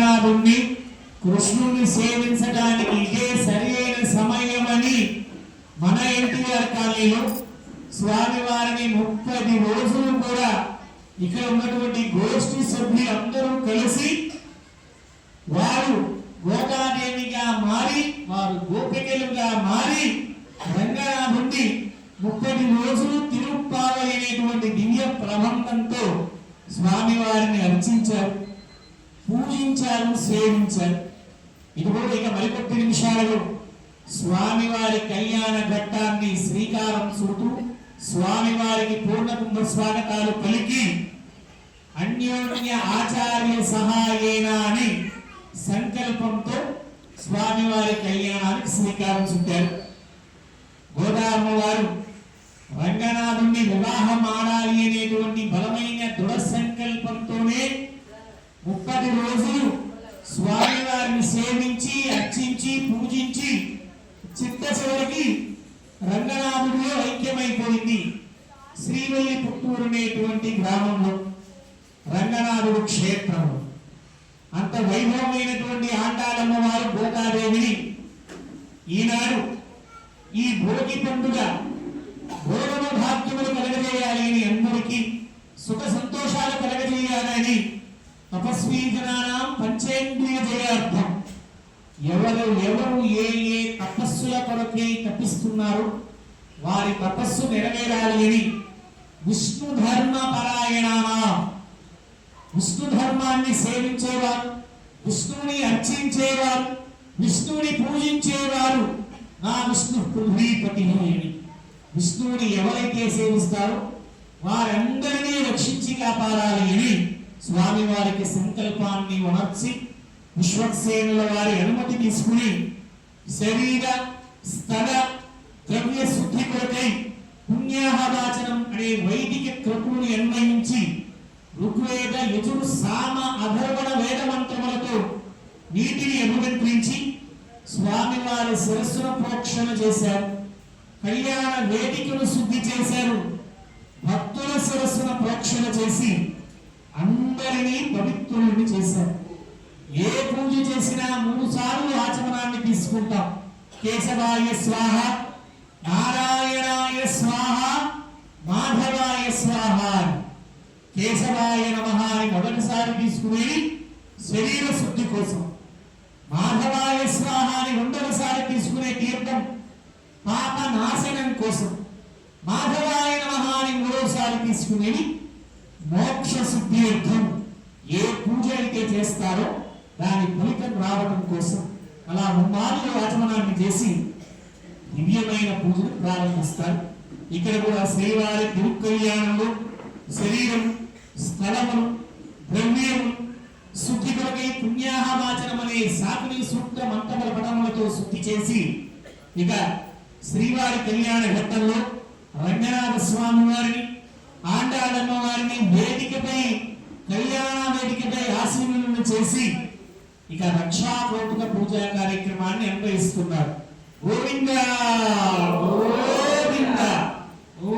రంగనాథుణ్ణి కృష్ణుణ్ణి సేవించడానికి ఇదే సరైన సమయమని మన ఎన్టీఆర్ కాలనీలో స్వామివారిని 30 రోజులు కూడా ఇక్కడ ఉన్నటువంటి గోష్ఠి సభ్యులు అందరూ కలిసి వారు గోదాదేవిగా మారి వారు గోపికలుగా మారి రంగనాథుణ్ణి 30 రోజులు తిరుప్పావైనటువంటి దివ్య ప్రబంధంతో స్వామివారిని అర్చించారు, పూజించారు, సేవించారు. ఇదిగో ఇక మరికొద్ది నిమిషాలలో స్వామివారి కళ్యాణ ఘట్టాన్ని శ్రీకారం చుడుతూ స్వామివారికి పూర్ణకుంభ స్వాగతాలు పలికి అన్యోన్య ఆచార్య సహాయేన అని సంకల్పంతో స్వామివారి కళ్యాణానికి శ్రీకారం చుట్టారు. గోదారమ్మ వారు రంగనాథుని వివాహం ఆడాలి అనేటువంటి బలమైన దృఢ సంకల్పంతోనే 30 రోజులు స్వామివారిని సేవించి అర్చించి పూజించి చిట్ట చివరికి రంగనాథుడిలో ఐక్యమైపోయింది. శ్రీవల్లి పుత్తూరు అనేటువంటి గ్రామంలో రంగనాథుడు క్షేత్రము అంత వైభవమైనటువంటి ఆండాలమ్మ వారు గోదాదేవిని ఈనాడు ఈ భోగి పండుగ భోగమ భాగ్యములు కలగజేయాలి అని, అందరికీ సుఖ సంతోషాలు కలగజేయాలని తపస్వీ జనానాం పంచేంద్రియ జయార్థం ఎవరు ఏ తపస్సుల కొరకై తప్పిస్తున్నారు వారి తపస్సు నెరవేరాలి అని విష్ణు ధర్మ పరాయణానా, విష్ణు ధర్మాన్ని సేవించేవారు, విష్ణువుని అర్చించేవారు, విష్ణువుని పూజించేవారు నా విష్ణు పృథ్వీపతి అని విష్ణువుని ఎవరైతే సేవిస్తారో వారందరినీ రక్షించి కాపాడాలి అని స్వామివారికి సంకల్పాన్ని ఉనర్చి విశ్వక్సేనుల వారి అనుమతి తీసుకుని శరీర స్థల ద్రవ్య శుద్ధి కొరకై పుణ్యాహవాచనం అనే వైదిక క్రతువుని అన్వయించి ఋగ్వేద యజుర్ సామ అధర్వణ వేద మంత్రములతో నీటిని అభిమంత్రించి స్వామివారి శిరస్సును ప్రోక్షణ చేశారు. కళ్యాణ వేదికను శుద్ధి చేశారు. భక్తుల శిరస్సును ప్రోక్షణ చేసి అందరినీ పవిత్రులని చేశారు. ఏ పూజ చేసినా 3 సార్లు ఆచమనాన్ని తీసుకుంటాం. కేశవాయ స్వాహ, నారాయణాయ స్వాహ, మాధవాయ స్వాహ. కేశవాయ నమః అని మొదటిసారి తీసుకునేది శరీర శుద్ధి కోసం, మాధవాయ స్వాహ అని రెండవసారి తీసుకునే తీర్థం పాప నాశనం కోసం, మాధవాయ నమః అని మూడోసారి తీసుకునేది మోక్ష శుద్ధి అర్థం. ఏ పూజ అయితే చేస్తారో దాని ఫలితం రావడం కోసం అలా 3 మార్లు ఆచమనాన్ని చేసి దివ్యమైన పూజను ప్రారంభిస్తారు. ఇక్కడ కూడా శ్రీవారి తిరుకల్యాణంలో శరీరం, స్థలము, ద్రవ్యము శుద్ధి కొరకై పుణ్యాహవాచనం అనే సాకుని సూక్త మంత్రముల పటములతో శుద్ధి చేసి ఇక శ్రీవారి కళ్యాణ ఘట్టంలో రంగనాథ స్వామి వారిని, ఆండాళమ్మ వారిని వేదికపై కళ్యాణ వేదికపై ఆశీనులను చేసి ఇక రక్షాపోటుక పూజా కార్యక్రమాన్ని అన్వయిస్తున్నారు. గోవింద గోవింద ఓ